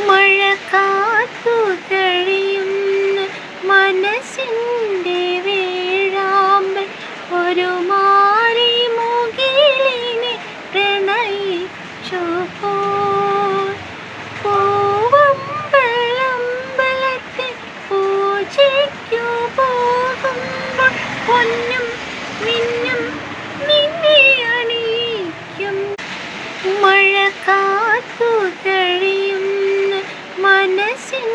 മഴ കാത്തു കഴിയുന്ന മനസ്സിൻ്റെ വേഴാമ്പൽ ഒരു മാറി മുകിലിനെ പ്രണയിച്ചു പൂവമ്പലമ്പലത്തിൽ പൂജയ്ക്കു പോകുമ്പോൾ പൊന്നും മിന്നും നിന്നെ അണിയിക്കും. മഴ കാത്തു കഴിയുന്ന മനസ്സിൻ